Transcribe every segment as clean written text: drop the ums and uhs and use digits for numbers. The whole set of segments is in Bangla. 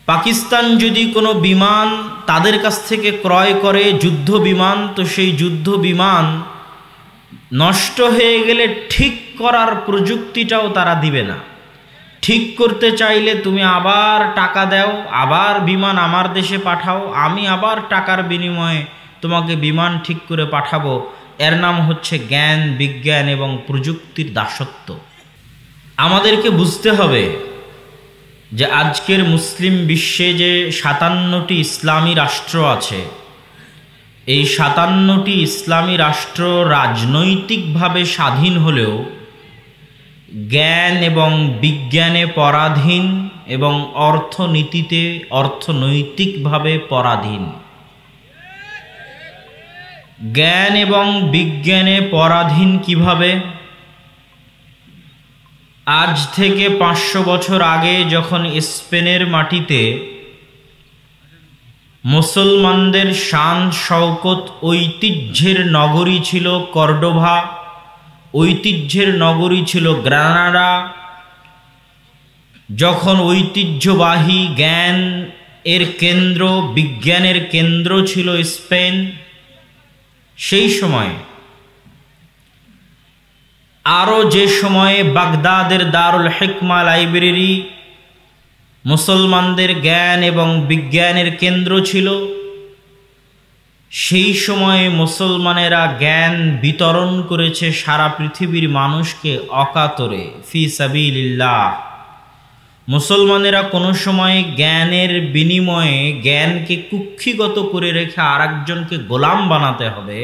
পাকিস্তান যদি কোনো বিমান তাদের কাছ থেকে ক্রয় করে যুদ্ধ বিমান, তো সেই যুদ্ধ বিমান নষ্ট হয়ে গেলে ঠিক করার প্রযুক্তিটাও তারা দিবে না। ঠিক করতে চাইলে তুমি আবার টাকা দাও, আবার বিমান আমার দেশে পাঠাও, আমি আবার টাকার বিনিময়ে তোমাকে বিমান ঠিক করে পাঠাবো। এর নাম হচ্ছে জ্ঞান, বিজ্ঞান এবং প্রযুক্তির দাসত্ব। আমাদেরকে বুঝতে হবে যে আজকের মুসলিম বিশ্বে যে 57টি ইসলামী রাষ্ট্র আছে, এই 57টি ইসলামী রাষ্ট্র রাজনৈতিকভাবে স্বাধীন হলেও জ্ঞান এবং বিজ্ঞানে পরাধীন এবং অর্থনৈতিকভাবে পরাধীন। জ্ঞান এবং বিজ্ঞানে পরাধীন কিভাবে? আজ থেকে 500 বছর আগে যখন স্পেনের মাটিতে মুসলমানদের শান শওকত ঐতিহ্যের নগরী ছিল কর্ডোভা, ঐতিহ্যের নগরী ছিল গ্রানাডা, যখন ঐতিহ্যবাহী জ্ঞান এর কেন্দ্র, বিজ্ঞানের কেন্দ্র ছিল স্পেন, সেই সময় আরও যে সময়ে বাগদাদের দারুল হিকমা লাইব্রেরি মুসলমানদের জ্ঞান এবং বিজ্ঞানের কেন্দ্র ছিল, সেই সময়ে মুসলমানেরা জ্ঞান বিতরণ করেছে সারা পৃথিবীর মানুষকে অকাতরে, ফি সাবিলিল্লাহ। মুসলমানেরা কোনো সময় জ্ঞানের বিনিময়ে জ্ঞানকে কুক্ষিগত করে রেখে আরেকজনকে গোলাম বানাতে হবে,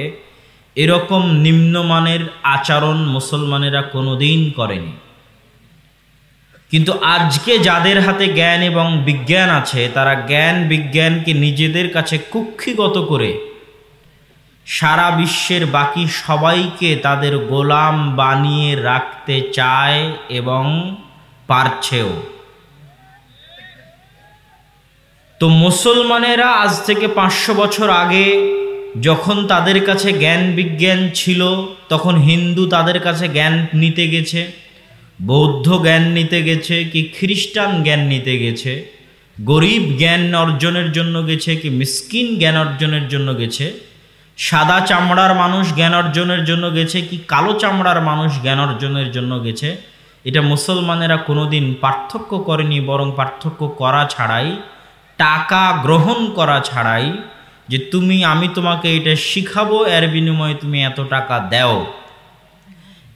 এরকম নিম্নমানের আচরণ মুসলমানেরা কোনোদিন করেনি। কিন্তু আজকে যাদের হাতে জ্ঞান এবং বিজ্ঞান আছে, তারা জ্ঞান বিজ্ঞানকে নিজেদের কাছে কুক্ষিগত করে সারা বিশ্বের বাকি সবাইকে তাদের গোলাম বানিয়ে রাখতে চায় এবং পারছেও। তো মুসলমানেরা আজ থেকে 500 বছর আগে যখন তাদের কাছে জ্ঞান বিজ্ঞান ছিল, তখন হিন্দু তাদের কাছে জ্ঞান নিতে গেছে, বৌদ্ধ জ্ঞান নিতে গেছে, কি খ্রিস্টান জ্ঞান নিতে গেছে, গরিব জ্ঞান অর্জনের জন্য গেছে, কি মিসকিন জ্ঞান অর্জনের জন্য গেছে, সাদা চামড়ার মানুষ জ্ঞান অর্জনের জন্য গেছে, কি কালো চামড়ার মানুষ জ্ঞান অর্জনের জন্য গেছে, এটা মুসলমানেরা কোনোদিন পার্থক্য করেনি। বরং পার্থক্য করা ছাড়াই, টাকা গ্রহণ করা ছাড়াই, যে আমি তোমাকে এটা শিখাবো, এর বিনিময়ে তুমি এত টাকা দাও,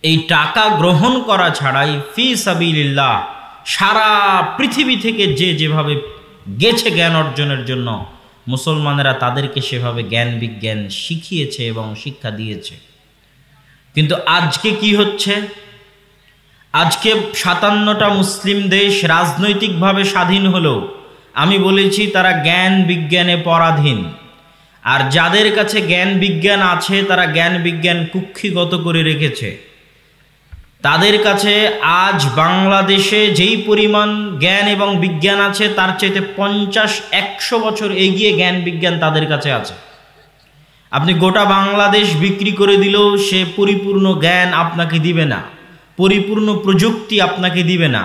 এই টাকা গ্রহণ করা ছাড়াই ফি সাবিলিল্লাহ সারা পৃথিবী থেকে যে যেভাবে গেছে জ্ঞান অর্জনের জন্য, মুসলমানেরা তাদেরকে সেভাবে জ্ঞান বিজ্ঞান শিখিয়েছে এবং শিক্ষা দিয়েছে। কিন্তু আজকে কি হচ্ছে? আজকে 57টা মুসলিম দেশ রাজনৈতিকভাবে স্বাধীন হলেও আমি বলেছি তারা জ্ঞান বিজ্ঞানে পরাধীন। আর যাদের কাছে জ্ঞান বিজ্ঞান আছে, তারা জ্ঞান বিজ্ঞান কুক্ষিগত করে রেখেছে। তাদের কাছে আজ বাংলাদেশে যেই পরিমাণ জ্ঞান এবং বিজ্ঞান আছে, তার চাইতে 50-100 বছর এগিয়ে জ্ঞান বিজ্ঞান তাদের কাছে আছে। আপনি গোটা বাংলাদেশ বিক্রি করে দিলেও সে পরিপূর্ণ জ্ঞান আপনাকে দিবে না, পরিপূর্ণ প্রযুক্তি আপনাকে দিবে না।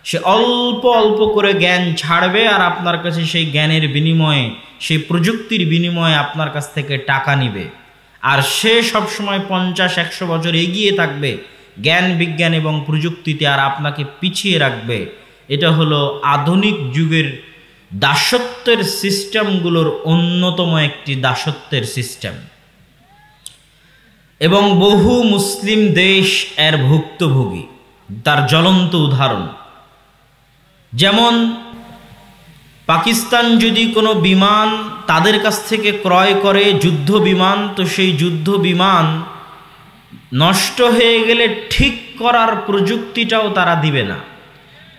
সে অল্প অল্প করে জ্ঞান ছাড়বে, আর আপনার কাছে সেই জ্ঞানের বিনিময়ে, সেই প্রযুক্তির বিনিময়ে আপনার কাছ থেকে টাকা নিবে। আর সে সবসময় 50-100 বছর এগিয়ে থাকবে জ্ঞান বিজ্ঞান এবং প্রযুক্তিতে, আর আপনাকে পিছিয়ে রাখবে। এটা হলো আধুনিক যুগের দাসত্বের সিস্টেমগুলোর অন্যতম একটি দাসত্বের সিস্টেম, এবং বহু মুসলিম দেশ এর ভুক্তভোগী। তার জ্বলন্ত উদাহরণ, যেমন পাকিস্তান যদি কোনো বিমান তাদের কাছ থেকে ক্রয় করে যুদ্ধ বিমান, তো সেই যুদ্ধ বিমান নষ্ট হয়ে গেলে ঠিক করার প্রযুক্তিটাও তারা দিবে না।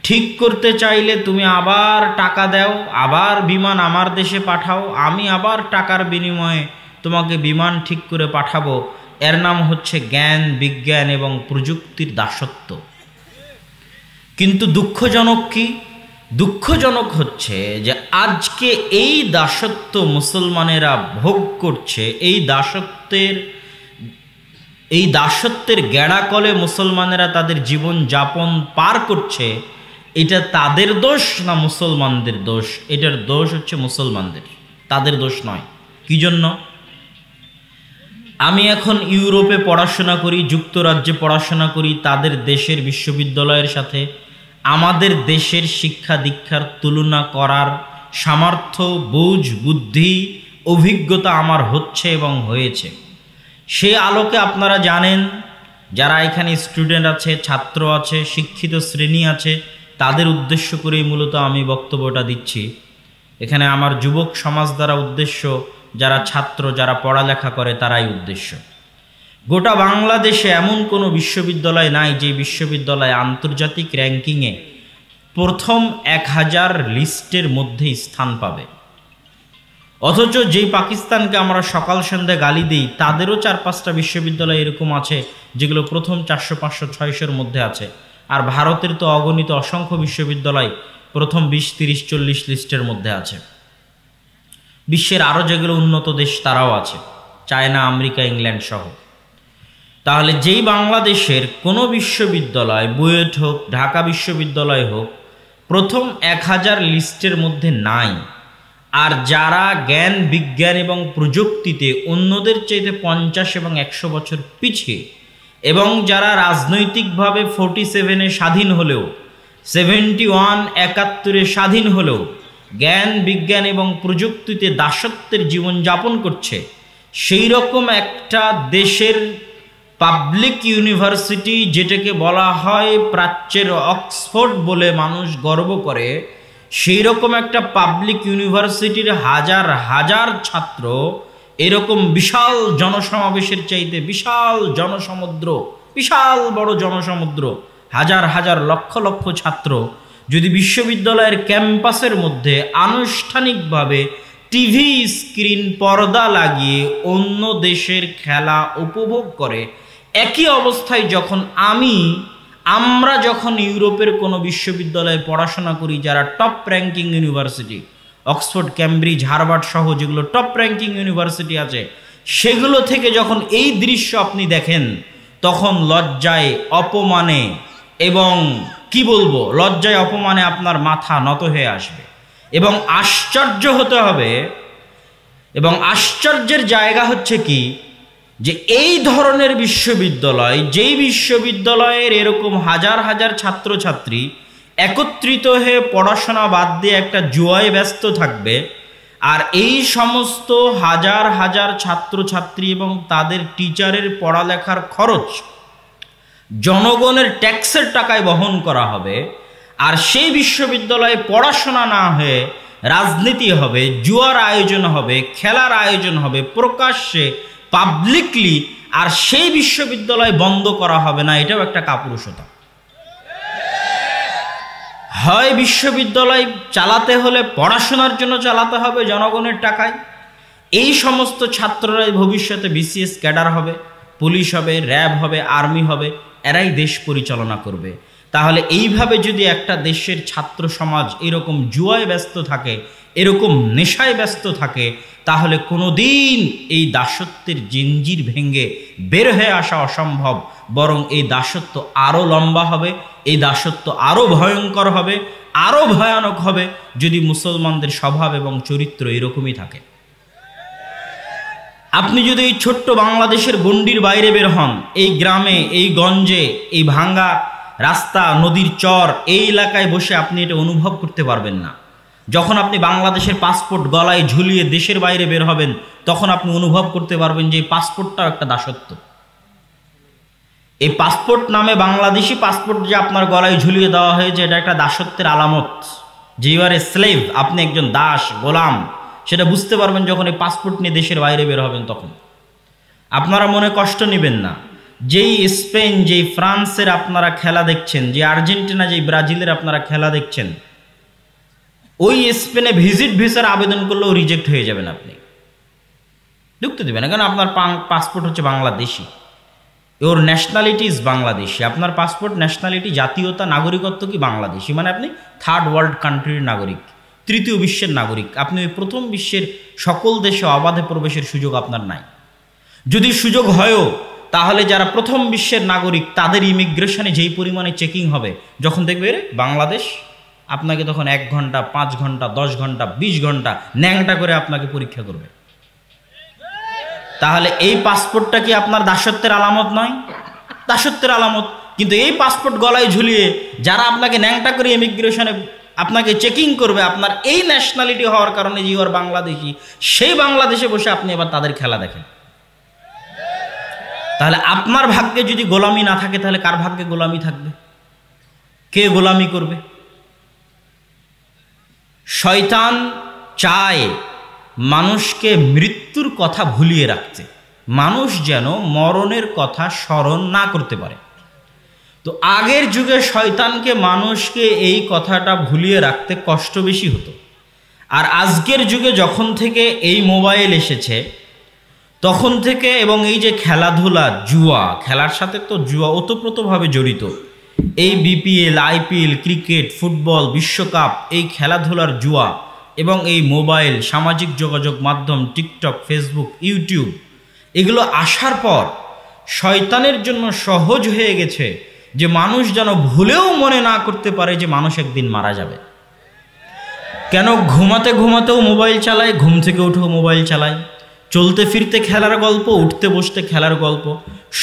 ঠিক করতে চাইলে তুমি আবার টাকা দাও, আবার বিমান আমার দেশে পাঠাও, আমি আবার টাকার বিনিময়ে তোমাকে বিমান ঠিক করে পাঠাবো। এর নাম হচ্ছে জ্ঞান বিজ্ঞান এবং প্রযুক্তির দাসত্ব। কিন্তু দুঃখজনক কি? দুঃখজনক হচ্ছে যে আজকে এই দাসত্ব মুসলমানেরা ভোগ করছে। এই দাসত্বের গেড়াকলে মুসলমানেরা তাদের জীবন যাপন পার করছে। এটা তাদের দোষ না মুসলমানদের দোষ? এটার দোষ হচ্ছে মুসলমানদের, তাদের দোষ নয়। কি জন্য? আমি এখন ইউরোপে পড়াশোনা করি, যুক্তরাজ্যে পড়াশোনা করি, তাদের দেশের বিশ্ববিদ্যালয়ের সাথে আমাদের দেশের শিক্ষা দীক্ষার তুলনা করার সামর্থ্য, বুঝ, বুদ্ধি, অভিজ্ঞতা আমার হচ্ছে এবং হয়েছে। সেই আলোকে আপনারা জানেন, যারা এখানে স্টুডেন্ট আছে, ছাত্র আছে, শিক্ষিত শ্রেণী আছে, তাদের উদ্দেশ্য করেই মূলত আমি বক্তব্যটা দিচ্ছি। এখানে আমার যুবক সমাজ দ্বারা উদ্দেশ্য, যারা ছাত্র, যারা পড়ালেখা করে, তারাই উদ্দেশ্য। গোটা বাংলাদেশে এমন কোনো বিশ্ববিদ্যালয় নাই যে বিশ্ববিদ্যালয় আন্তর্জাতিক র্যাঙ্কিংয়ে প্রথম 1000 লিস্টের মধ্যে স্থান পাবে। অথচ যেই পাকিস্তানকে আমরা সকাল সন্ধ্যা গালি দিই, তাদেরও 4-5টা বিশ্ববিদ্যালয় এরকম আছে যেগুলো প্রথম 400, 500, 600-র মধ্যে আছে। আর ভারতের তো অগণিত অসংখ্য বিশ্ববিদ্যালয় প্রথম 20, 30, 40 লিস্টের মধ্যে আছে। বিশ্বের আরও যেগুলো উন্নত দেশ তারাও আছে, চায়না, আমেরিকা, ইংল্যান্ড সহ। তাহলে যেই বাংলাদেশের কোনো বিশ্ববিদ্যালয়, বুয়েট হোক, ঢাকা বিশ্ববিদ্যালয় হোক, প্রথম 1000 লিস্টের মধ্যে নাই, আর যারা জ্ঞান, বিজ্ঞান এবং প্রযুক্তিতে অন্যদের চাইতে 50 এবং 100 বছর পিছিয়ে, এবং যারা রাজনৈতিকভাবে 47-এ স্বাধীন হলেও, 71, 71-এ স্বাধীন হলেও জ্ঞান, বিজ্ঞান এবং প্রযুক্তিতে দাসত্বের জীবনযাপন করছে, সেই রকম একটা দেশের পাবলিক ইউনিভার্সিটি, যেটাকে বলা হয় প্রাচ্যের অক্সফোর্ড বলে মানুষ গর্ব করে, সেই রকম একটা পাবলিক ইউনিভার্সিটির হাজার হাজার ছাত্র এরকম বিশাল জনসমাবেশের চাইতে বিশাল জনসমুদ্র, বিশাল বড় জনসমুদ্র, হাজার হাজার লক্ষ লক্ষ ছাত্র যদি বিশ্ববিদ্যালয়ের ক্যাম্পাসের মধ্যে আনুষ্ঠানিকভাবে টিভি স্ক্রিন, পর্দা লাগিয়ে অন্য দেশের খেলা উপভোগ করে, একই অবস্থায় যখন আমরা যখন ইউরোপের কোনো বিশ্ববিদ্যালয়ে পড়াশোনা করি, যারা top ranking university, Oxford, Cambridge, Harvard সহ যেগুলো টপ র্যাঙ্কিং ইউনিভার্সিটি আছে, সেগুলো থেকে যখন এই দৃশ্য আপনি দেখেন, তখন লজ্জায়, অপমানে এবং কি বলবো, লজ্জায় অপমানে আপনার মাথা নত হয়ে আসবে এবং আশ্চর্য হতে হবে। এবং আশ্চর্যের জায়গা হচ্ছে কি, যে এই ধরনের বিশ্ববিদ্যালয়, যেই বিশ্ববিদ্যালয়ের এরকম হাজার হাজার ছাত্রছাত্রী একত্রিত হয়ে পড়াশোনা বাদ দিয়ে একটা জুয়ায় ব্যস্ত থাকবে, আর এই সমস্ত হাজার হাজার ছাত্রছাত্রী এবং তাদের টিচারের পড়ালেখার খরচ জনগণের ট্যাক্সের টাকায় বহন করা হবে, আর সেই বিশ্ববিদ্যালয়ে পড়াশোনা না হয়ে রাজনীতি হবে, জুয়ার আয়োজন হবে, খেলার আয়োজন হবে প্রকাশ্যে, পাবলিকলি, আর সেই বিশ্ববিদ্যালয় বন্ধ করা হবে না, এটাও একটা কাপুরুষতা। হয় বিশ্ববিদ্যালয় চালাতে হলে পড়াশোনার জন্য চালাতে হবে জনগণের টাকায়, এই সমস্ত ছাত্ররাই ভবিষ্যতে বিসিএস ক্যাডার হবে, পুলিশ হবে, র্যাব হবে, আর্মি হবে, এরাই দেশ পরিচালনা করবে। তাহলে এইভাবে যদি একটা দেশের ছাত্র সমাজ এরকম জুয়ায় ব্যস্ত থাকে, এরকম নেশায় ব্যস্ত থাকে, তাহলে কোনো দিন এই দাসত্বের জিঞ্জির ভেঙে বের হয়ে আসা অসম্ভব, বরং এই দাসত্ব আরও লম্বা হবে, এই দাসত্ব আরও ভয়ঙ্কর হবে, আরও ভয়ানক হবে, যদি মুসলমানদের স্বভাব এবং চরিত্র এরকমই থাকে। আপনি যদি এই ছোট্ট বাংলাদেশের গণ্ডির বাইরে বের হন, এই গ্রামে, এই গঞ্জে, এই ভাঙ্গা রাস্তা, নদীর চর, এই এলাকায় বসে আপনি এটা অনুভব করতে পারবেন না। যখন আপনি বাংলাদেশের পাসপোর্ট গলায় ঝুলিয়ে দেশের বাইরে বের হবেন, তখন আপনি অনুভব করতে পারবেন যে এই পাসপোর্টটাও একটা দাসত্ব। এই পাসপোর্ট নামে বাংলাদেশি পাসপোর্ট যে আপনার গলায় ঝুলিয়ে দেওয়া হয়েছে, এটা একটা দাসত্বের আলামত, যে ইউ আর এ স্লেভ, আপনি একজন দাস, গোলাম। সেটা বুঝতে পারবেন যখন এই পাসপোর্ট নিয়ে দেশের বাইরে বের হবেন। তখন আপনারা মনে কষ্ট নেবেন না, যেই স্পেন, যেই ফ্রান্সের আপনারা খেলা দেখছেন, যে আর্জেন্টিনা, যেই ব্রাজিলের আপনারা খেলা দেখছেন, ওই স্পেনে ভিজিট ভিসার আবেদন করলেও রিজেক্ট হয়ে যাবেন, আপনি ঢুকতে দেবেন না, কারণ আপনার পাসপোর্ট হচ্ছে বাংলাদেশি, ওর ন্যাশনালিটি ইজ বাংলাদেশি। আপনার পাসপোর্ট, ন্যাশনালিটি, জাতীয়তা, নাগরিকত্ব কি বাংলাদেশি, মানে আপনি থার্ড ওয়ার্ল্ড কান্ট্রির নাগরিক, তৃতীয় বিশ্বের নাগরিক। আপনি ওই প্রথম বিশ্বের সকল দেশে অবাধে প্রবেশের সুযোগ আপনার নাই। যদি সুযোগ হয়ও, তাহলে যারা প্রথম বিশ্বের নাগরিক তাদের ইমিগ্রেশনে যেই পরিমাণে চেকিং হবে, যখন দেখবে বাংলাদেশ আপনাকে তখন 1 ঘন্টা, 5 ঘন্টা, 10 ঘন্টা, 20 ঘন্টা ন্যাংটা করে আপনাকে পরীক্ষা করবে। তাহলে এই পাসপোর্টটা কি আপনার দাসত্বের আলামত নয়? দাসত্বের আলামত। কিন্তু এই পাসপোর্ট গলায় ঝুলিয়ে যারা আপনাকে ন্যাংটা করে ইমিগ্রেশনে আপনাকে চেকিং করবে, আপনার এই ন্যাশনালিটি হওয়ার কারণে যে ওর বাংলাদেশি, সেই বাংলাদেশে বসে আপনি এবার তাদের খেলা দেখেন। তাহলে আপনার ভাগ্যে যদি গোলামি না থাকে, তাহলে কার ভাগ্যে গোলামি থাকবে? কে গোলামি করবে? শয়তান চায় মানুষকে মৃত্যুর কথা ভুলিয়ে রাখতে, মানুষ যেন মরণের কথা স্মরণ না করতে পারে। তো আগের যুগে শয়তানকে মানুষকে এই কথাটা ভুলিয়ে রাখতে কষ্ট বেশি হতো। আর আজকের যুগে যখন থেকে এই মোবাইল এসেছে তখন থেকে, এবং এই যে খেলাধুলা, জুয়া, খেলার সাথে তো জুয়া ওতপ্রোতভাবে জড়িত, এই বিপিএল, আইপিএল, ক্রিকেট, ফুটবল, বিশ্বকাপ, এই খেলাধুলার জুয়া এবং এই মোবাইল, সামাজিক যোগাযোগ মাধ্যম, টিকটক, ফেসবুক, ইউটিউব, এগুলো আসার পর শয়তানের জন্য সহজ হয়ে গেছে যে মানুষ যেন ভুলেও মনে না করতে পারে যে মানুষ একদিন মারা যাবে। কেন? ঘুমাতে ঘুমাতেও মোবাইল চালায়, ঘুম থেকে উঠেও মোবাইল চালায়, চলতে ফিরতে খেলার গল্প, উঠতে বসতে খেলার গল্প,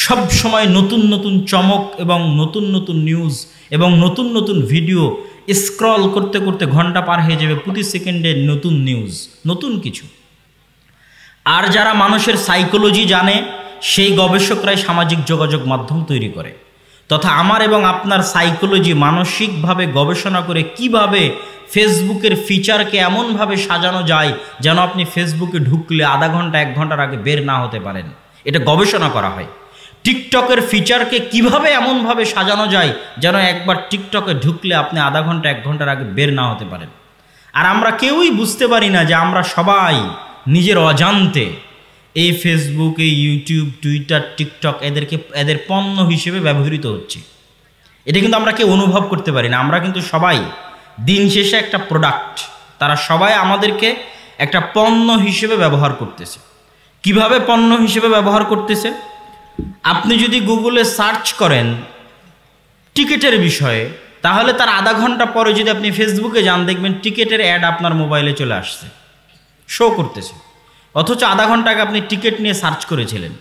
সব সময় নতুন নতুন চমক এবং নতুন নতুন নিউজ এবং নতুন নতুন ভিডিও স্ক্রল করতে করতে ঘন্টা পার হয়ে যাবে, প্রতি সেকেন্ডে নতুন নিউজ, নতুন কিছু। আর যারা মানুষের সাইকোলজি জানে, সেই গবেষকরাই সামাজিক যোগাযোগ মাধ্যম তৈরি করে, তথা আমার এবং আপনার সাইকোলজি মানসিকভাবে গবেষণা করে কিভাবে ফেসবুকের ফিচারকে এমনভাবে সাজানো যায় যেন আপনি ফেসবুকে ঢুকলে আধা ঘন্টা 1 ঘন্টার আগে বের না হতে পারেন, এটা গবেষণা করা হয়। টিকটকের ফিচারকে কিভাবে এমনভাবে সাজানো যায় যেন একবার টিকটকে ঢুকলে আপনি আধা ঘন্টা 1 ঘন্টার আগে বের না হতে পারেন। আর আমরা কেউই বুঝতে পারি না যে আমরা সবাই নিজের অজান্তে এই ফেসবুক, এই ইউটিউব, টুইটার, টিকটক এদের পণ্য হিসেবে ব্যবহৃত হচ্ছে। এটা কিন্তু আমরা কেউ অনুভব করতে পারি না। আমরা কিন্তু সবাই দিন শেষে একটা প্রোডাক্ট, তারা সবাই আমাদেরকে একটা পণ্য হিসেবে ব্যবহার করতেছে। কিভাবে পণ্য হিসেবে ব্যবহার করতেছে? আপনি যদি গুগলে সার্চ করেন টিকিটের বিষয়ে, তাহলে তার আধা ঘন্টা পরে যদি আপনি ফেসবুকে যান, দেখবেন টিকিটের অ্যাড আপনার মোবাইলে চলে আসছে, শো করতেছে, অথচ আধা ঘন্টা আগে আপনি টিকিট নিয়ে সার্চ করেছিলেন।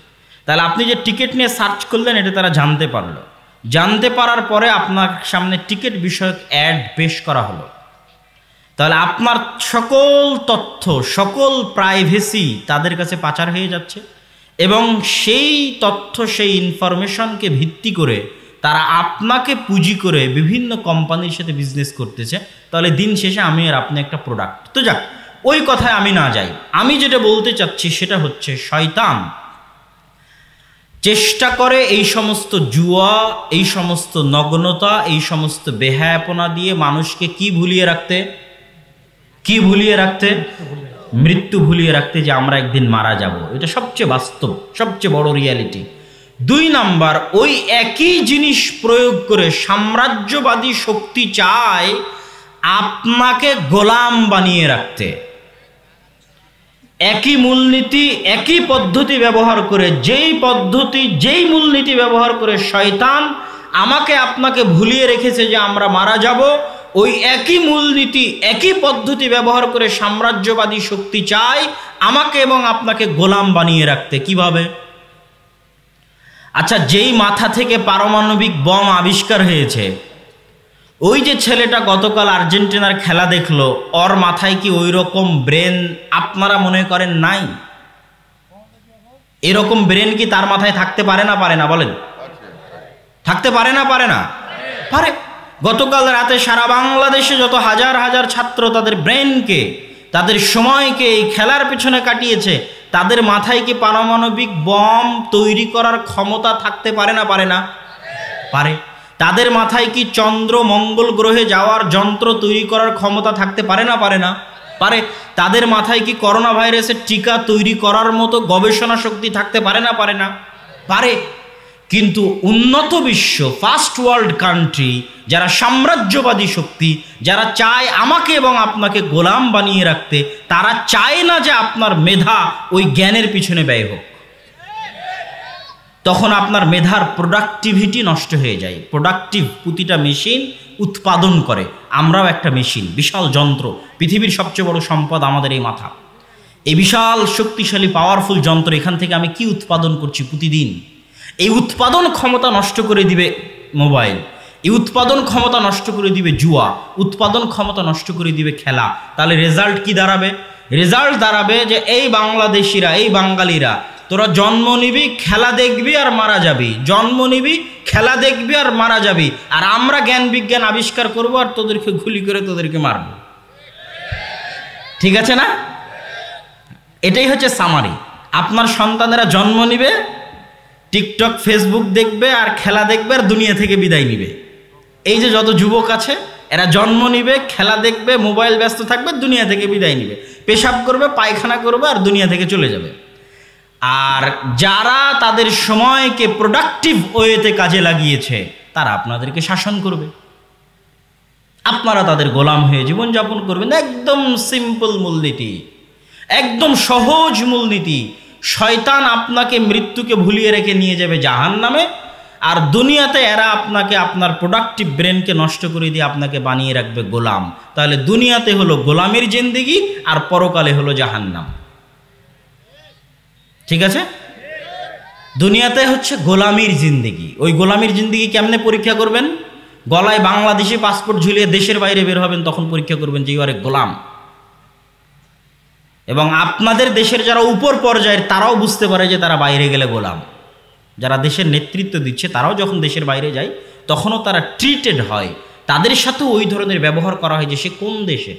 তাহলে আপনি যে টিকিট নিয়ে সার্চ করলেন, এটা তারা জানতে পারলো। জানতে পারার পরে আপনার সামনে টিকিট বিষয়ক অ্যাড পেশ করা হলো। তাহলে আপনার সকল তথ্য, সকল প্রাইভেসি তাদের কাছে পাচার হয়ে যাচ্ছে, এবং সেই তথ্য, সেই ইনফরমেশনকে ভিত্তি করে তারা আপনাকে পুঁজি করে বিভিন্ন কোম্পানির সাথে বিজনেস করতেছে। তাহলে দিন শেষে আমি আর আপনি একটা প্রোডাক্ট। তো যাক, ওই কথায় আমি না যাই। আমি যেটা বলতে চাচ্ছি সেটা হচ্ছে, শয়তান চেষ্টা করে এই সমস্ত জুয়া, এই সমস্ত নগ্নতা, এই সমস্ত বেহায়াপনা দিয়ে মানুষকে কি ভুলিয়ে রাখতে? কি ভুলিয়ে রাখতে? মৃত্যু ভুলিয়ে রাখতে, যে আমরা একদিন মারা যাব। এটা সবচেয়ে বাস্তব, সবচেয়ে বড় রিয়ালিটি। 2 নাম্বার, ওই একই জিনিস প্রয়োগ করে সাম্রাজ্যবাদী শক্তি চায় আপনাকে গোলাম বানিয়ে রাখতে। একই মূলনীতি, একই পদ্ধতি ব্যবহার করে, যেই মূলনীতি ব্যবহার করে শয়তান আমাকে আপনাকে ভুলিয়ে রেখেছে যে আমরা মারা যাব, ওই একই মূলনীতি, একই পদ্ধতি ব্যবহার করে সাম্রাজ্যবাদী শক্তি চায় আমাকে এবং আপনাকে গোলাম বানিয়ে রাখতে। কিভাবে? আচ্ছা, যেই মাথা থেকে পারমাণবিক বম আবিষ্কার হয়েছে, ওই যে ছেলেটা গতকাল আর্জেন্টিনার খেলা দেখলো, ওর মাথায় কি ওই রকম ব্রেন আপনারা মনে করেন নাই? এরকম ব্রেন কি তার মাথায় থাকতে পারে না? পারে না? বলেন, থাকতে পারে না? পারে না? পারে। গতকাল রাতে সারা বাংলাদেশে যত হাজার হাজার ছাত্র তাদের ব্রেনকে, তাদের সময়কে এই খেলার পেছনে কাটিয়েছে, তাদের মাথায় কি পারমাণবিক বম তৈরি করার ক্ষমতা থাকতে পারে না? পারে না? পারে। তাদের মাথায় কি চন্দ্র মঙ্গল গ্রহে যাওয়ার যন্ত্র তৈরি করার ক্ষমতা থাকতে পারে না? পারে না? পারে। তাদের মাথায় কি করোনা ভাইরাসের টিকা তৈরি করার মতো গবেষণা শক্তি থাকতে পারে না? পারে না? পারে। কিন্তু উন্নত বিশ্ব, ফার্স্ট ওয়ার্ল্ড কান্ট্রি, যারা সাম্রাজ্যবাদী শক্তি, যারা চায় আমাকে এবং আপনাকে গোলাম বানিয়ে রাখতে, তারা চায় না যে আপনার মেধা ওই জ্ঞানের পিছনে ব্যয় হোক। তখন আপনার মেধার প্রোডাক্টিভিটি নষ্ট হয়ে যায়। প্রোডাক্টিভ প্রতিটা মেশিন উৎপাদন করে, আমরাও একটা মেশিন, বিশাল যন্ত্র। পৃথিবীর সবচেয়ে বড় সম্পদ আমাদের এই মাথা, এই বিশাল শক্তিশালী পাওয়ারফুল যন্ত্র। এখান থেকে আমি কি উৎপাদন করছি প্রতিদিন? এই উৎপাদন ক্ষমতা নষ্ট করে দিবে মোবাইল, এই উৎপাদন ক্ষমতা নষ্ট করে দিবে জুয়া, উৎপাদন ক্ষমতা নষ্ট করে দিবে খেলা। তাহলে রেজাল্ট কি দাঁড়াবে? রেজাল্ট দাঁড়াবে যে এই বাংলাদেশিরা, এই বাঙালিরা, তোরা জন্ম নিবি, খেলা দেখবি আর মারা যাবি, জন্ম নিবি, খেলা দেখবি আর মারা যাবি, আর আমরা জ্ঞান বিজ্ঞান আবিষ্কার করব আর তোদেরকে গুলি করে তোদেরকে মারব। ঠিক আছে না? এটাই হচ্ছে সামারি। আপনার সন্তানেরা জন্ম নিবে, টিকটক ফেসবুক দেখবে আর খেলা দেখবে আর দুনিয়া থেকে বিদায় নিবে। এই যে যত যুবক আছে এরা জন্ম নিবে, খেলা দেখবে, মোবাইল ব্যস্ত থাকবে, দুনিয়া থেকে বিদায় নিবে, পেশাব করবে, পায়খানা করবে আর দুনিয়া থেকে চলে যাবে। আর যারা তাদের সময়কে প্রোডাক্টিভ ওয়েতে কাজে লাগিয়েছে তারা আপনাদেরকে শাসন করবে, আপনারা তাদের গোলাম হয়ে জীবনযাপন করবেন। একদম সিম্পল মূলনীতি, একদম সহজ মূলনীতি। শয়তান আপনাকে মৃত্যুকে ভুলিয়ে রেখে নিয়ে যাবে জাহান্নামে, আর দুনিয়াতে এরা আপনাকে, আপনার প্রোডাক্টিভ ব্রেনকে নষ্ট করে দিয়ে আপনাকে বানিয়ে রাখবে গোলাম। তাহলে দুনিয়াতে হলো গোলামের জিন্দেগি আর পরকালে হলো জাহান্নাম। ঠিক আছে? দুনিয়াতে হচ্ছে গোলামির জিন্দেগি। ওই গোলামির জিন্দেগি কেমনে পরীক্ষা করবেন? গলায় বাংলাদেশি পাসপোর্ট ঝুলিয়ে দেশের বাইরে বের হবেন, তখন পরীক্ষা করবেন যে আরে গোলাম। এবং আপনাদের দেশের যারা উপর পর্যায়ের তারাও বুঝতে পারে যে তারা বাইরে গেলে গোলাম। যারা দেশের নেতৃত্ব দিচ্ছে তারাও যখন দেশের বাইরে যায় তখনও তারা ট্রিটেড হয়, তাদের সাথেও ওই ধরনের ব্যবহার করা হয় যে সে কোন দেশের,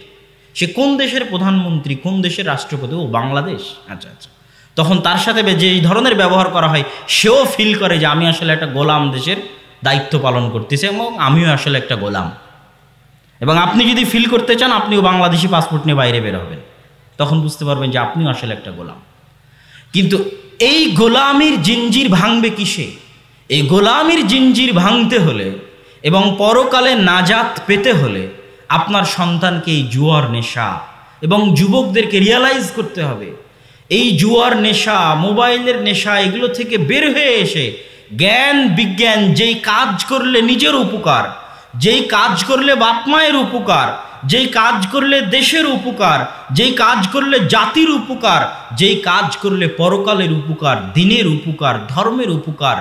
সে কোন দেশের প্রধানমন্ত্রী, কোন দেশের রাষ্ট্রপতি, ও বাংলাদেশ, আচ্ছা আচ্ছা। তখন তার সাথে যে ধরনের ব্যবহার করা হয় সেও ফিল করে যে আমি আসলে একটা গোলাম দেশের দায়িত্ব পালন করতেছি এবং আমিও আসলে একটা গোলাম। এবং আপনি যদি ফিল করতে চান আপনিও বাংলাদেশি পাসপোর্ট নিয়ে বাইরে বের হবেন, তখন বুঝতে পারবেন যে আপনিও আসলে একটা গোলাম। কিন্তু এই গোলামির জিঞ্জির ভাঙবে কিসে? এই গোলামির জিঞ্জির ভাঙতে হলে এবং পরকালে নাজাত পেতে হলে আপনার সন্তানকে এই জুয়ার নেশা, এবং যুবকদেরকে রিয়ালাইজ করতে হবে এই জুয়ার নেশা, মোবাইলের নেশা, এগুলো থেকে বের হয়ে এসে জ্ঞান বিজ্ঞান, যেই কাজ করলে নিজের উপকার, যেই কাজ করলে বাপ মায়ের উপকার, যেই কাজ করলে দেশের উপকার, যেই কাজ করলে জাতির উপকার, যেই কাজ করলে পরকালের উপকার, দিনের উপকার, ধর্মের উপকার,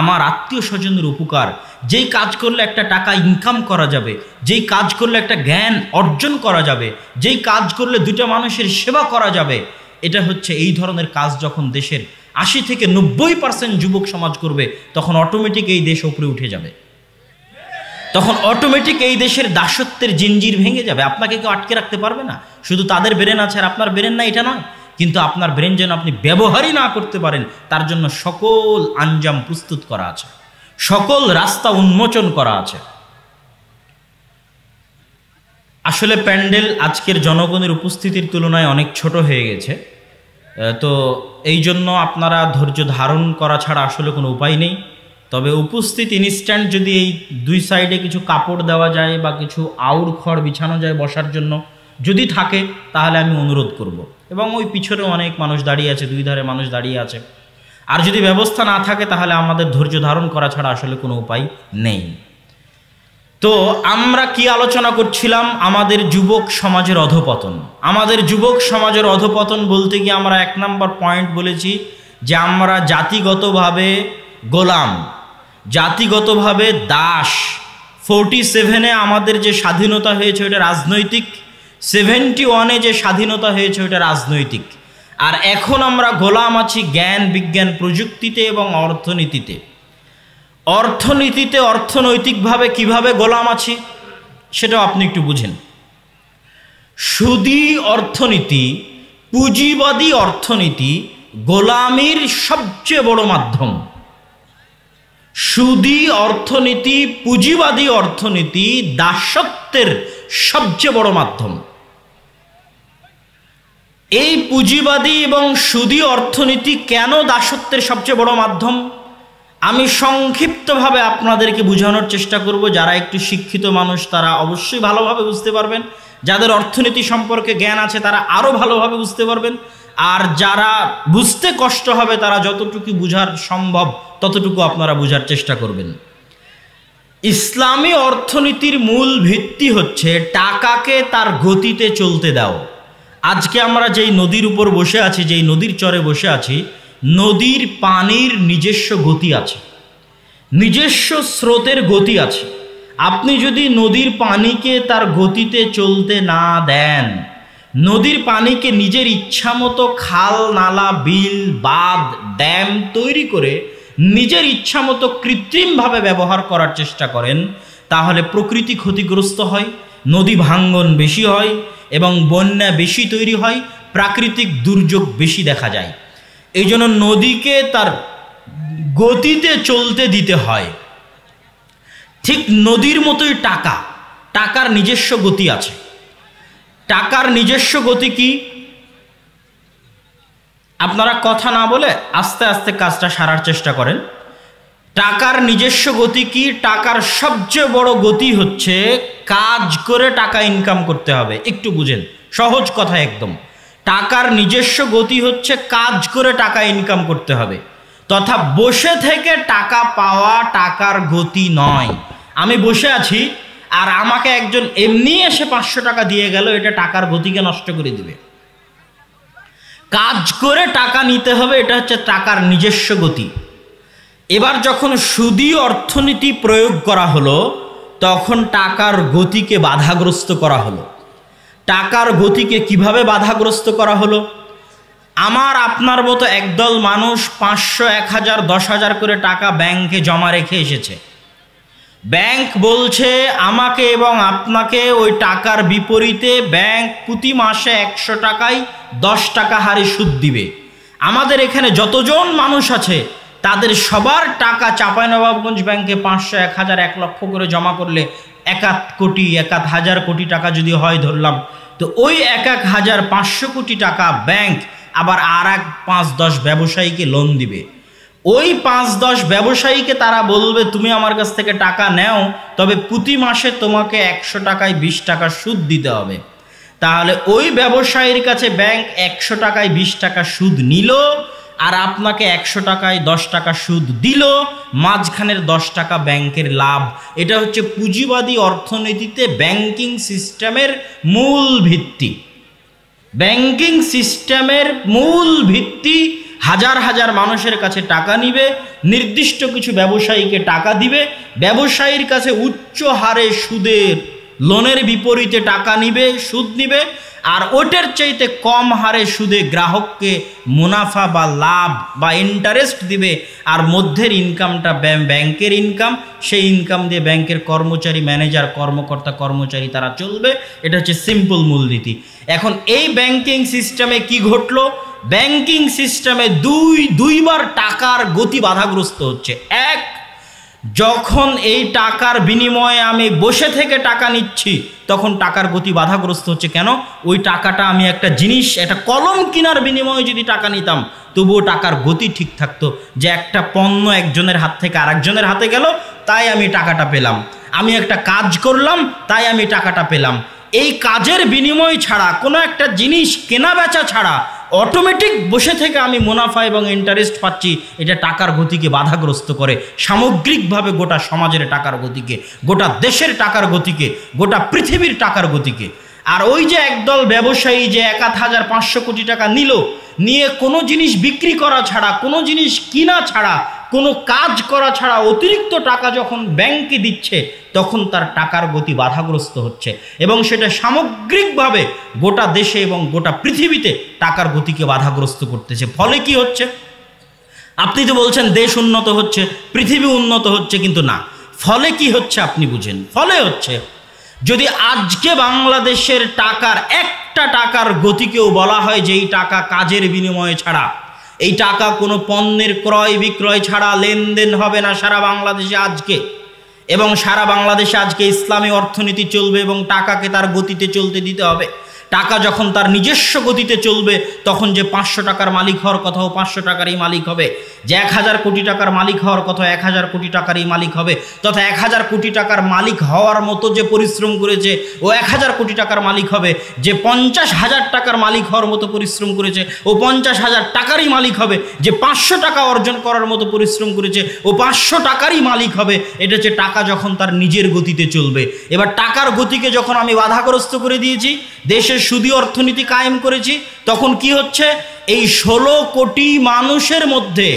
আমার আত্মীয় স্বজনের উপকার, যেই কাজ করলে একটা টাকা ইনকাম করা যাবে, যেই কাজ করলে একটা জ্ঞান অর্জন করা যাবে, যেই কাজ করলে দুটা মানুষের সেবা করা যাবে, এটা হচ্ছে এই ধরনের কাজ যখন দেশের ৮০ থেকে ৯০% যুবক সমাজ করবে তখন অটোমেটিক এই দেশ উপরে উঠে যাবে, তখন অটোমেটিক এই দেশের দাসত্বের জিঞ্জির ভেঙে যাবে। আপনাকে কেউ আটকে রাখতে পারবে না। শুধু তাদের ব্রেন আছে আর আপনার ব্রেন না এটা নয়, কিন্তু আপনার ব্রেন যেন আপনি ব্যবহারই না করতে পারেন তার জন্য সকল আঞ্জাম প্রস্তুত করা আছে, সকল রাস্তা উন্মোচন করা আছে। আসলে প্যান্ডেল আজকের জনগণের উপস্থিতির তুলনায় অনেক ছোট হয়ে গেছে, তো এই জন্য আপনারা ধৈর্য ধারণ করা ছাড়া আসলে কোনো উপায় নেই। তবে উপস্থিত ইনস্ট্যান্ট যদি এই দুই সাইডে কিছু কাপড় দেওয়া যায় বা কিছু আউর খড় বিছানো যায় বসার জন্য, যদি থাকে তাহলে আমি অনুরোধ করব। এবং ওই পিছনে অনেক মানুষ দাঁড়িয়ে আছে, দুই ধারে মানুষ দাঁড়িয়ে আছে। আর যদি ব্যবস্থা না থাকে তাহলে আমাদের ধৈর্য ধারণ করা ছাড়া আসলে কোনো উপায় নেই। তো আমরা কি আলোচনা করছিলাম? আমাদের যুবক সমাজের অধঃপতন। আমাদের যুবক সমাজের অধঃপতন বলতে গিয়ে আমরা ১ নম্বর পয়েন্ট বলেছি যে আমরা জাতিগতভাবে গোলাম, জাতিগতভাবে দাস। 47-এ আমাদের যে স্বাধীনতা হয়েছে ওটা রাজনৈতিক, 71-এ যে স্বাধীনতা হয়েছে ওটা রাজনৈতিক। আর এখন আমরা গোলাম আছি জ্ঞান বিজ্ঞান প্রযুক্তিতে এবং অর্থনীতিতে। অর্থনীতিতে অর্থনৈতিকভাবে কিভাবে গোলাম আছি সেটাও আপনি একটু বুঝেন। সুদী অর্থনীতি, পুঁজিবাদী অর্থনীতি গোলামির সবচেয়ে বড় মাধ্যম। সুদী অর্থনীতি, পুঁজিবাদী অর্থনীতি দাসত্বের সবচেয়ে বড় মাধ্যম। এই পুঁজিবাদী এবং সুদী অর্থনীতি কেন দাসত্বের সবচেয়ে বড় মাধ্যম আমি সংক্ষিপ্তভাবে আপনাদেরকে বোঝানোর চেষ্টা করব। যারা একটু শিক্ষিত মানুষ তারা অবশ্যই ভালোভাবে বুঝতে পারবেন, যাদের অর্থনীতি সম্পর্কে জ্ঞান আছে তারা আরও ভালোভাবে বুঝতে পারবেন। আর যারা বুঝতে কষ্ট হবে তারা যতটুকু বুঝার সম্ভব ততটুকু আপনারা বুঝার চেষ্টা করবেন। ইসলামী অর্থনীতির মূল ভিত্তি হচ্ছে টাকাকে তার গতিতে চলতে দাও। আজকে আমরা যেই নদীর উপর বসে আছি, যেই নদীর চরে বসে আছি, নদীর পানির নিজস্ব গতি আছে, নিজস্ব স্রোতের গতি আছে। আপনি যদি নদীর পানিকে তার গতিতে চলতে না দেন, নদীর পানিকে নিজের ইচ্ছা মতো খাল, নালা, বিল, বাঁধ, ড্যাম তৈরি করে নিজের ইচ্ছা মতো কৃত্রিমভাবে ব্যবহার করার চেষ্টা করেন, তাহলে প্রকৃতি ক্ষতিগ্রস্ত হয়, নদী ভাঙ্গন বেশি হয় এবং বন্যা বেশি তৈরি হয়, প্রাকৃতিক দুর্যোগ বেশি দেখা যায়। এই জন্য নদীকে তার গতিতে চলতে দিতে হয়। ঠিক নদীর মতোই টাকার নিজস্ব গতি আছে। টাকার নিজস্ব গতি কি? আপনারা কথা না বলে আস্তে আস্তে কাজটা সারার চেষ্টা করেন। টাকার নিজস্ব গতি কি? টাকার সবচেয়ে বড় গতি হচ্ছে কাজ করে টাকা ইনকাম করতে হবে। একটু বুঝেন, সহজ কথা একদম। টাকার নিজস্ব গতি হচ্ছে কাজ করে টাকা ইনকাম করতে হবে, তথা বসে থেকে টাকা পাওয়া টাকার গতি নয়। আমি বসে আছি আর আমাকে একজন এমনি এসে 500 টাকা দিয়ে গেল, এটা টাকার গতিকে নষ্ট করে দিবে। কাজ করে টাকা নিতে হবে, এটা হচ্ছে টাকার নিজস্ব গতি। এবার যখন সুদী অর্থনীতি প্রয়োগ করা হলো, তখন টাকার গতিকে বাধাগ্রস্ত করা হলো। টাকার গতিকে কিভাবে বাধাগ্রস্ত করা হলো? আমার আপনার মতো একদল মানুষ 500, 1000, 10,000 করে টাকা ব্যাংকে জমা রেখে এসেছে। ব্যাংক বলছে আমাকে এবং আপনাকে ওই টাকার বিপরীতে ব্যাংক প্রতি মাসে 100 টাকায় 10 টাকা হারে সুদ দিবে। আমাদের এখানে যতজন মানুষ আছে তাদের সবার টাকা চাঁপাইনবাবগঞ্জ ব্যাংকে 500, 1000, 1 লক্ষ করে জমা করলে 1 কোটি 1,000 কোটি টাকা যদি হয় ধরলাম, তো ওই 1,500 কোটি টাকা ব্যাংক আবার আর 5-10 ব্যবসায়ীকে লোন দিবে। ওই 5-10 ব্যবসায়ীকে তারা বলবে তুমি আমার কাছ থেকে টাকা নেও, তবে প্রতি মাসে তোমাকে 100 টাকায় 20 টাকা সুদ দিতে হবে। তাহলে ওই ব্যবসায়ীর কাছে ব্যাংক 100 টাকায় 20 টাকা সুদ নিল, আর আপনাকে 100 টাকায় 10 টাকা সুদ দিল, মাঝখানের 10 টাকা ব্যাংকের লাভ। এটা হচ্ছে পুঁজিবাদী অর্থনীতিতে ব্যাংকিং সিস্টেমের মূল ভিত্তি। ব্যাংকিং সিস্টেমের মূল ভিত্তি হাজার হাজার মানুষের কাছে টাকা নিবে, নির্দিষ্ট কিছু ব্যবসায়ীকে টাকা দিবে, ব্যবসায়ীর কাছে উচ্চ হারে সুদের লোনের বিপরীতে টাকা নিবে, সুদ নিবে, আর ওটার চাইতে কম হারে সুদে গ্রাহককে মুনাফা বা লাভ বা ইন্টারেস্ট দিবে। আর মধ্যের ইনকামটা ব্যাংকের ইনকাম, সেই ইনকাম দিয়ে ব্যাংকের কর্মচারী, ম্যানেজার, কর্মকর্তা, কর্মচারী তারা চলবে। এটা হচ্ছে সিম্পল মূলনীতি। এখন এই ব্যাংকিং সিস্টেমে কি ঘটলো? ব্যাংকিং সিস্টেমে দুইবার টাকার গতি বাধাগ্রস্ত হচ্ছে। এক, যখন এই টাকার বিনিময়ে আমি বসে থেকে টাকা নিচ্ছি তখন টাকার গতি বাধাগ্রস্ত হচ্ছে। কেন? ওই টাকাটা আমি একটা জিনিস, একটা কলম কেনার বিনিময়ে যদি টাকা নিতাম তবুও টাকার গতি ঠিক থাকতো, যে একটা পণ্য একজনের হাত থেকে আরেকজনের হাতে গেল তাই আমি টাকাটা পেলাম, আমি একটা কাজ করলাম তাই আমি টাকাটা পেলাম। এই কাজের বিনিময় ছাড়া, কোনো একটা জিনিস কেনা বেচা ছাড়া অটোমেটিক বসে থেকে আমি মুনাফা এবং ইন্টারেস্ট পাচ্ছি, এটা টাকার গতিকে বাধাগ্রস্ত করে। সামগ্রিকভাবে গোটা সমাজের টাকার গতিকে, গোটা দেশের টাকার গতিকে, গোটা পৃথিবীর টাকার গতিকে। আর ওই যে একদল ব্যবসায়ী যে 1,500 কোটি টাকা নিল, নিয়ে কোনো জিনিস বিক্রি করা ছাড়া, কোনো জিনিস কিনা ছাড়া, কোনো কাজ করা ছাড়া অতিরিক্ত টাকা যখন ব্যাংকে দিচ্ছে, তখন তার টাকার গতি বাধাগ্রস্ত হচ্ছে এবং সেটা সামগ্রিকভাবে গোটা দেশে এবং গোটা পৃথিবীতে টাকার গতিকে বাধাগ্রস্ত করতেছে। ফলে কি হচ্ছে? আপনি তো বলছেন দেশ উন্নত হচ্ছে, পৃথিবী উন্নত হচ্ছে, কিন্তু না, ফলে কি হচ্ছে আপনি বুঝেন। ফলে হচ্ছে, যদি আজকে বাংলাদেশের টাকার একটা টাকার গতিকেও বলা হয় যে এই টাকা কাজের বিনিময়ে ছাড়া, এই টাকা কোনো পণ্যের ক্রয় বিক্রয় ছাড়া লেনদেন হবে না সারা বাংলাদেশে আজকে, এবং সারা বাংলাদেশে আজকে ইসলামী অর্থনীতি চলবে এবং টাকাকে তার গতিতে চলতে দিতে হবে। টাকা যখন তার নিজস্ব গতিতে চলবে তখন যে 500 টাকার মালিক হওয়ার কথাও 500 টাকারই মালিক হবে, যে 1000 কোটি টাকার মালিক হওয়ার কথা 1000 কোটি টাকারই মালিক হবে, তথা 1000 কোটি টাকার মালিক হওয়ার মতো যে পরিশ্রম করেছে ও 1000 কোটি টাকার মালিক হবে, যে 50,000 টাকার মালিক হওয়ার মতো পরিশ্রম করেছে ও 50,000 টাকারই মালিক হবে, যে 500 টাকা অর্জন করার মতো পরিশ্রম করেছে ও 500 টাকারই মালিক হবে। এটা হচ্ছে টাকা যখন তার নিজের গতিতে চলবে। এবার টাকার গতিকে যখন আমি বাধাগ্রস্ত করে দিয়েছি, দেশের সুদী অর্থনীতি কায়েম করেছি, তখন কি হচ্ছে, এই 16 কোটি মানুষের মধ্যে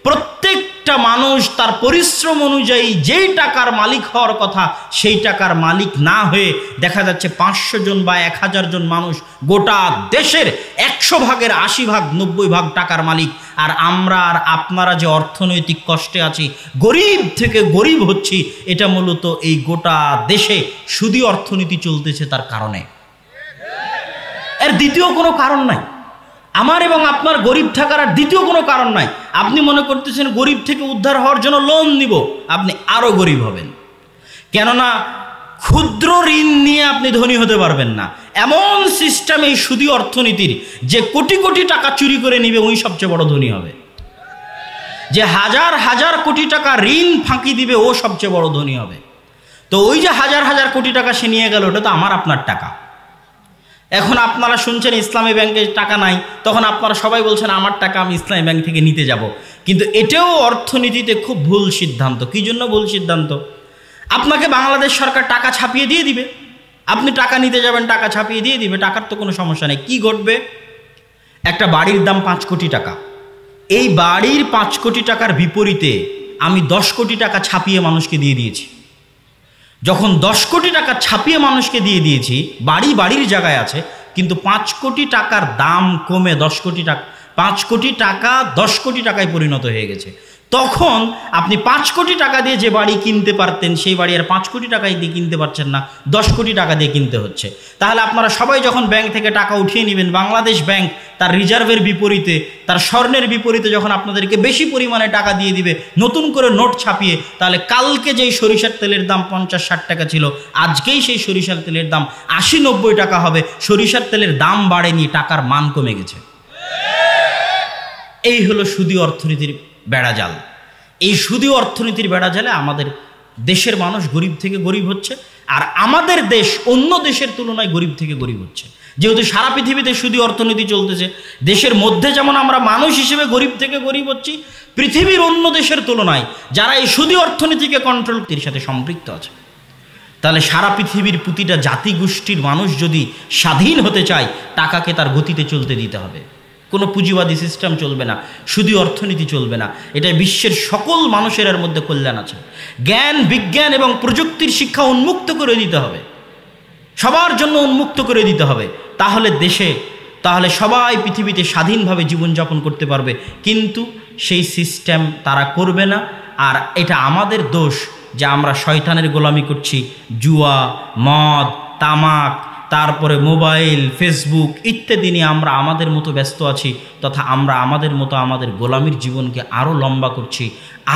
প্রত্যেকটা মানুষ তার পরিশ্রম অনুযায়ী যেই টাকার মালিক হওয়ার কথা সেই টাকার মালিক না হয়ে দেখা যাচ্ছে 500 জন বা 1000 জন মানুষ গোটা দেশের 100 ভাগের 80 ভাগ 90 ভাগ টাকার মালিক। আর আমরা আর আপনারা যে অর্থনৈতিক কষ্টে আছি, গরিব থেকে গরিব হচ্ছি, এটা মূলত এই গোটা দেশে সুদী অর্থনীতি চলতেছে তার কারণে। এর দ্বিতীয় কোনো কারণ নাই। আমার এবং আপনার গরিব থাকার আর দ্বিতীয় কোনো কারণ নাই। আপনি মনে করতেছেন গরিব থেকে উদ্ধার হওয়ার জন্য লোন নিব, আপনি আরো গরিব হবেন। কেননা ক্ষুদ্র ঋণ নিয়ে আপনি ধনী হতে পারবেন না। এমন সিস্টেম এই সুদী অর্থনীতির, যে কোটি কোটি টাকা চুরি করে নিবে ওই সবচেয়ে বড় ধনী হবে, যে হাজার হাজার কোটি টাকা ঋণ ফাঁকি দিবে ও সবচেয়ে বড় ধনী হবে। তো ওই যে হাজার হাজার কোটি টাকা সে নিয়ে গেল, ওটা তো আমার আপনার টাকা। এখন আপনারা শুনছেন ইসলামী ব্যাংকে টাকা নাই, তখন আপনারা সবাই বলছেন আমার টাকা আমি ইসলামী ব্যাংক থেকে নিতে যাব। কিন্তু এটাও অর্থনীতিতে খুব ভুল সিদ্ধান্ত। কি জন্য ভুল সিদ্ধান্ত? আপনাকে বাংলাদেশ সরকার টাকা ছাপিয়ে দিয়ে দিবে, আপনি টাকা নিতে যাবেন, টাকা ছাপিয়ে দিয়ে দিবে, টাকার তো কোনো সমস্যা নেই। কি ঘটবে? একটা বাড়ির দাম 5 কোটি টাকা, এই বাড়ির 5 কোটি টাকার বিপরীতে আমি 10 কোটি টাকা ছাপিয়ে মানুষকে দিয়ে দিয়েছি। যখন 10 কোটি টাকা ছাপিয়ে মানুষকে দিয়ে দিয়েছি, বাড়ির জায়গায় আছে, কিন্তু 5 কোটি টাকার দাম কমে 10 কোটি টাকা, 5 কোটি টাকা 10 কোটি টাকায় পরিণত হয়ে গেছে। তখন আপনি 5 কোটি টাকা দিয়ে যে বাড়ি কিনতে পারতেন, সেই বাড়ি আর 5 কোটি টাকায় দিয়ে কিনতে পারছেন না, 10 কোটি টাকা দিয়ে কিনতে হচ্ছে। তাহলে আপনারা সবাই যখন ব্যাংক থেকে টাকা উঠিয়ে নেবেন, বাংলাদেশ ব্যাংক তার রিজার্ভের বিপরীতে, তার স্বর্ণের বিপরীতে যখন আপনাদেরকে বেশি পরিমাণে টাকা দিয়ে দিবে নতুন করে নোট ছাপিয়ে, তাহলে কালকে যেই সরিষার তেলের দাম 50-60 টাকা ছিল, আজকেই সেই সরিষার তেলের দাম 80-90 টাকা হবে। সরিষার তেলের দাম বাড়েনি, টাকার মান কমে গেছে। এই হলো সুদী অর্থনীতির বেড়াজাল। এই সুদী অর্থনীতির বেড়াজালে আমাদের দেশের মানুষ গরিব থেকে গরিব হচ্ছে, আর আমাদের দেশ অন্য দেশের তুলনায় গরিব থেকে গরিব হচ্ছে। যেহেতু সারা পৃথিবীতে সুদী অর্থনীতি চলতেছে, দেশের মধ্যে যেমন আমরা মানুষ হিসেবে গরিব থেকে গরিব হচ্ছি, পৃথিবীর অন্য দেশের তুলনায় যারা এই সুদী অর্থনীতিকে কন্ট্রোল এর সাথে সম্পৃক্ত আছে, তাহলে সারা পৃথিবীর প্রতিটা জাতিগোষ্ঠীর মানুষ যদি স্বাধীন হতে চায়, টাকাকে তার গতিতে চলতে দিতে হবে। কোনো পুঁজিবাদী সিস্টেম চলবে না, সুদী অর্থনীতি চলবে না। এটা বিশ্বের সকল মানুষের এর মধ্যে কল্যাণ আছে। জ্ঞান, বিজ্ঞান এবং প্রযুক্তির শিক্ষা উন্মুক্ত করে দিতে হবে, সবার জন্য উন্মুক্ত করে দিতে হবে। তাহলে সবাই পৃথিবীতে স্বাধীনভাবে জীবনযাপন করতে পারবে। কিন্তু সেই সিস্টেম তারা করবে না। আর এটা আমাদের দোষ যে আমরা শয়তানের গোলামি করছি। জুয়া, মদ, তামাক, তারপরে মোবাইল, ফেসবুক ইত্যাদি নিয়ে আমরা আমাদের মতো ব্যস্ত আছি, তথা আমরা আমাদের মতো আমাদের গোলামির জীবনকে আরও লম্বা করছি,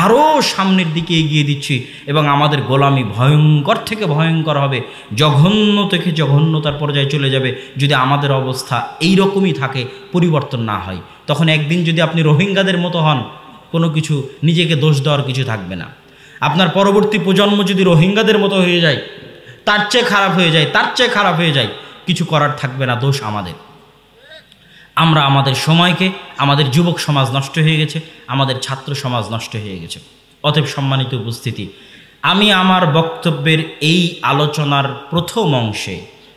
আরও সামনের দিকে এগিয়ে দিচ্ছি, এবং আমাদের গোলামি ভয়ঙ্কর থেকে ভয়ঙ্কর হবে, জঘন্য থেকে জঘন্যতার পর্যায়ে চলে যাবে যদি আমাদের অবস্থা এই রকমই থাকে, পরিবর্তন না হয়। তখন একদিন যদি আপনি রোহিঙ্গাদের মতো হন, কোনো কিছু নিজেকে দোষ দেওয়ার কিছু থাকবে না। আপনার পরবর্তী প্রজন্ম যদি রোহিঙ্গাদের মতো হয়ে যায়, তার চেয়ে খারাপ হয়ে যায়, কিছু করার থাকবে না, দোষ আমাদের। আমরা আমাদের সময়কে, আমাদের যুবক সমাজ নষ্ট হয়ে গেছে, আমাদের ছাত্র সমাজ নষ্ট হয়ে গেছে। অতএব সম্মানিত উপস্থিতি, আমি আমার বক্তব্যের এই আলোচনার প্রথম অংশে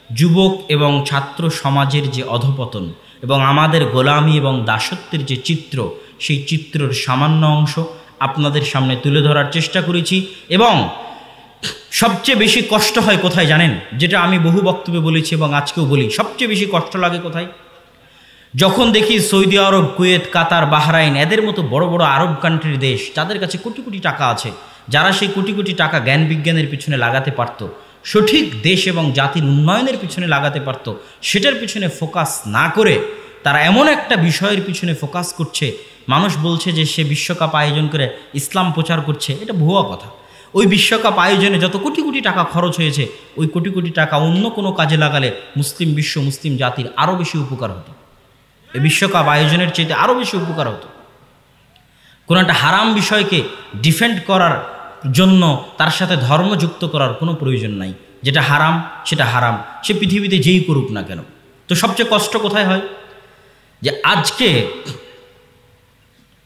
যুবক এবং ছাত্র সমাজের যে অধঃপতন এবং আমাদের গোলামি এবং দাসত্বের যে চিত্র, সেই চিত্রের সামান্য অংশ আপনাদের সামনে তুলে ধরার চেষ্টা করেছি। এবং সবচেয়ে বেশি কষ্ট হয় কোথায় জানেন? যেটা আমি বহু বক্তব্যে বলেছি এবং আজকেও বলি, সবচেয়ে বেশি কষ্ট লাগে কোথায়? যখন দেখি সৌদি আরব, কুয়েত, কাতার, বাহরাইন এদের মতো বড় বড় আরব কান্ট্রির দেশ, যাদের কাছে কোটি কোটি টাকা আছে, যারা সেই কোটি কোটি টাকা জ্ঞান বিজ্ঞানের পিছনে লাগাতে পারত, সঠিক দেশ এবং জাতির উন্নয়নের পিছনে লাগাতে পারত, সেটার পিছনে ফোকাস না করে তারা এমন একটা বিষয়ের পিছনে ফোকাস করছে, মানুষ বলছে যে সে বিশ্বকাপ আয়োজন করে ইসলাম প্রচার করছে। এটা ভুয়া কথা। ওই বিশ্বকাপ আয়োজনে যত কোটি কোটি টাকা খরচ হয়েছে, ওই কোটি কোটি টাকা অন্য কোনো কাজে লাগালে মুসলিম বিশ্ব, মুসলিম জাতির আরও বেশি উপকার হতো। এই বিশ্বকাপ আয়োজনের চাইতে আরও বেশি উপকার হতো। কোনো একটা হারাম বিষয়কে ডিফেন্ড করার জন্য তার সাথে ধর্ম যুক্ত করার কোনো প্রয়োজন নাই। যেটা হারাম সেটা হারাম, সে পৃথিবীতে যেই করুক না কেন। তো সবচেয়ে কষ্ট কোথায় হয়, যে আজকে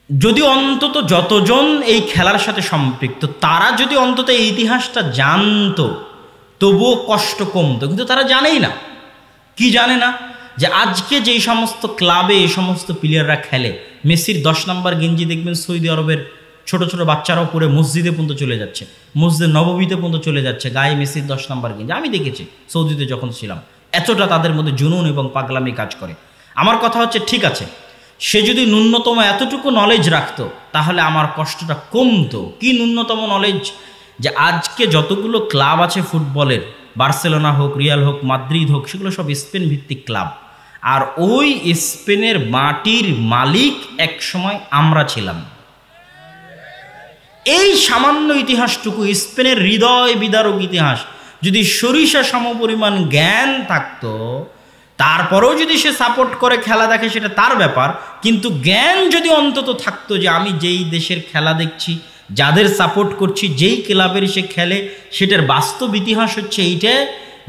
যদি অন্তত যতজন এই খেলার সাথে সম্পৃক্ত তারা যদি অন্তত এই ইতিহাসটা জানতো তবুও কষ্ট কমতো, কিন্তু তারা জানেই না। কি জানে না? যে আজকে যেই সমস্ত ক্লাবে এই সমস্ত প্লেয়াররা খেলে, মেসির 10 নম্বর গেঞ্জি দেখবেন সৌদি আরবের ছোট ছোট বাচ্চারাও পরে মসজিদে পর্যন্ত চলে যাচ্ছে, মসজিদে নববীতে পর্যন্ত চলে যাচ্ছে, গায়ে মেসির 10 নম্বর গেঞ্জি। আমি দেখেছি সৌদিতে যখন ছিলাম, এতটা তাদের মধ্যে জুনুন এবং পাগলামি কাজ করে। আমার কথা হচ্ছে, ঠিক আছে, সে যদি ন্যূনতম এতটুকু নলেজ রাখতো তাহলে আমার কষ্টটা কমতো। কি ন্যূনতম নলেজ? যে আজকে যতগুলো ক্লাব আছে ফুটবলের, বার্সেলোনা হোক, রিয়াল হোক, মাদ্রিদ হোক, সেগুলো সব স্পেন ভিত্তিক ক্লাব। আর ওই স্পেনের মাটির মালিক এক সময় আমরা ছিলাম। এই সামান্য ইতিহাসটুকু, স্পেনের হৃদয় বিদারক ইতিহাস, যদি সরিষা সমপরিমাণ জ্ঞান থাকতো, তারপরেও যদি সে সাপোর্ট করে খেলা দেখে সেটা তার ব্যাপার, কিন্তু জ্ঞান যদি অন্তত থাকতো যে আমি যেই দেশের খেলা দেখছি, যাদের সাপোর্ট করছি, যেই ক্লাবের সে খেলে, সেটার বাস্তব ইতিহাস হচ্ছে এইটা,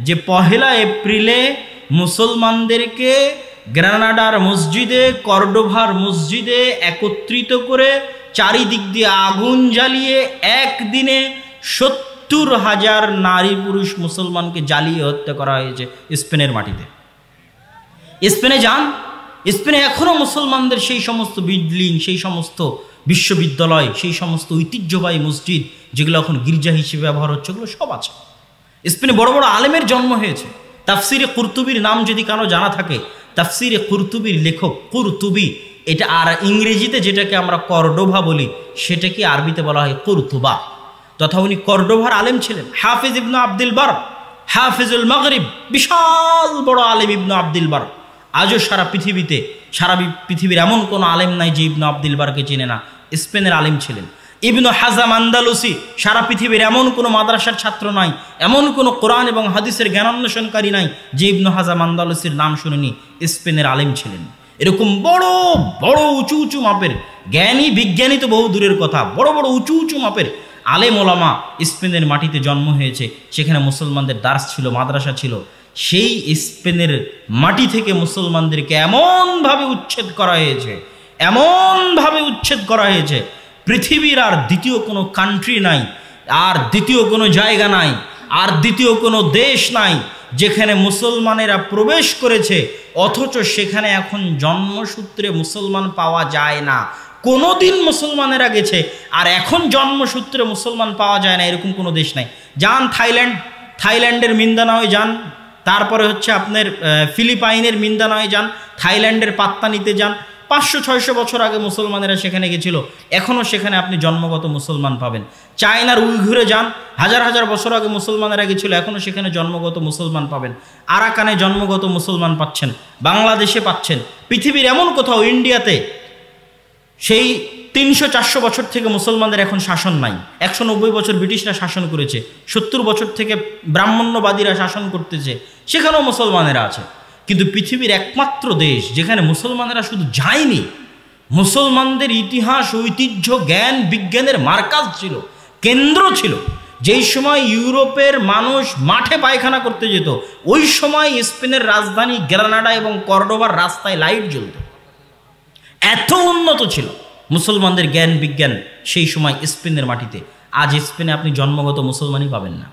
যে 1 এপ্রিলে মুসলমানদেরকে গ্রানাডার মসজিদে, কর্ডোভার মসজিদে একত্রিত করে চারিদিক দিয়ে আগুন জ্বালিয়ে একদিনে 70,000 নারী পুরুষ মুসলমানকে জ্বালিয়ে হত্যা করা হয়েছে স্পেনের মাটিতে। স্পেনে যান, স্পেনে এখনও মুসলমানদের সেই সমস্ত বিল্ডিং, সেই সমস্ত বিশ্ববিদ্যালয়, সেই সমস্ত ঐতিহ্যবাহী মসজিদ যেগুলো এখন গির্জা হিসেবে ব্যবহার হচ্ছে, ওগুলো সব আছে। স্পেনে বড় বড় আলেমের জন্ম হয়েছে। তাফসিরে কুরতুবির নাম যদি কারো জানা থাকে, তাফসিরে কুরতুবির লেখক কুরতুবি, এটা আর ইংরেজিতে যেটাকে আমরা কর্ডোভা বলি, সেটাকে আরবিতে বলা হয় কুরতুবা। তথা উনি কর্ডোভার আলেম ছিলেন। হাফিজ ইবনে আব্দুল বার, হাফিজুল মাগরিব, বিশাল বড় আলেম ইবনে আব্দুল বার। আজও সারা পৃথিবীর এমন কোনো আলেম নাই যে ইবনে আব্দুল বারকে চিনে না। স্পেনের আলেম ছিলেন। ইবনে হাজাম আন্দালুসি, সারা পৃথিবীর এমন কোনো মাদ্রাসার ছাত্র নাই, এমন কোনো কোরআন এবং হাদিসের জ্ঞানান্বেষণকারী নাই যে ইবনে হাজাম আন্দালুসির নাম শুনেনি। স্পেনের আলেম ছিলেন। এরকম বড় বড় উঁচু উঁচু মাপের জ্ঞানী, বিজ্ঞানী তো বহু দূরের কথা, বড় বড় উঁচু উঁচু মাপের আলেম ওলামা স্পেনের মাটিতে জন্ম হয়েছে। সেখানে মুসলমানদের দার্স ছিল, মাদ্রাসা ছিল। সেই স্পেনের মাটি থেকে মুসলমানদেরকে এমনভাবে উচ্ছেদ করা হয়েছে, এমনভাবে উচ্ছেদ করা হয়েছে, পৃথিবীর আর দ্বিতীয় কোনো কান্ট্রি নাই, আর দ্বিতীয় কোনো জায়গা নাই, আর দ্বিতীয় কোনো দেশ নাই যেখানে মুসলমানেরা প্রবেশ করেছে অথচ সেখানে এখন জন্মসূত্রে মুসলমান পাওয়া যায় না। কোনোদিন মুসলমানেরা গেছে আর এখন জন্মসূত্রে মুসলমান পাওয়া যায় না, এরকম কোনো দেশ নাই। যান থাইল্যান্ডের মিন্দানাওয়ে যান, তারপরে হচ্ছে আপনার ফিলিপাইনের মিন্দানাওয়ে যান, থাইল্যান্ডের পাত্তানিতে যান। 500-600 বছর আগে মুসলমানেরা সেখানে গেছিল, এখনও সেখানে আপনি জন্মগত মুসলমান পাবেন। চায়নার উইঘুরে যান, হাজার হাজার বছর আগে মুসলমানেরা গেছিল, এখনও সেখানে জন্মগত মুসলমান পাবেন। আরাকানে জন্মগত মুসলমান পাচ্ছেন, বাংলাদেশে পাচ্ছেন। পৃথিবীর এমন কোথাও, ইন্ডিয়াতে সেই 300-400 বছর থেকে মুসলমানদের এখন শাসন নাই। 190 বছর ব্রিটিশরা শাসন করেছে, 70 বছর থেকে ব্রাহ্মণ্যবাদীরা শাসন করতেছে, সেখানেও মুসলমানেরা আছে। কিন্তু পৃথিবীর একমাত্র দেশ যেখানে মুসলমানেরা শুধু যায়নি, মুসলমানদের ইতিহাস, ঐতিহ্য, জ্ঞান, বিজ্ঞানের মার্কাজ ছিল, কেন্দ্র ছিল। যেই সময় ইউরোপের মানুষ মাঠে পায়খানা করতে যেত, ওই সময় স্পেনের রাজধানী গ্রানাডা এবং কর্ডোবার রাস্তায় লাইট জ্বলত। এত উন্নত ছিল মুসলমানদের জ্ঞান, বিজ্ঞান সেই সময় স্পেনের মাটিতে। আজ স্পেনে আপনি জন্মগত মুসলমানই পাবেন না।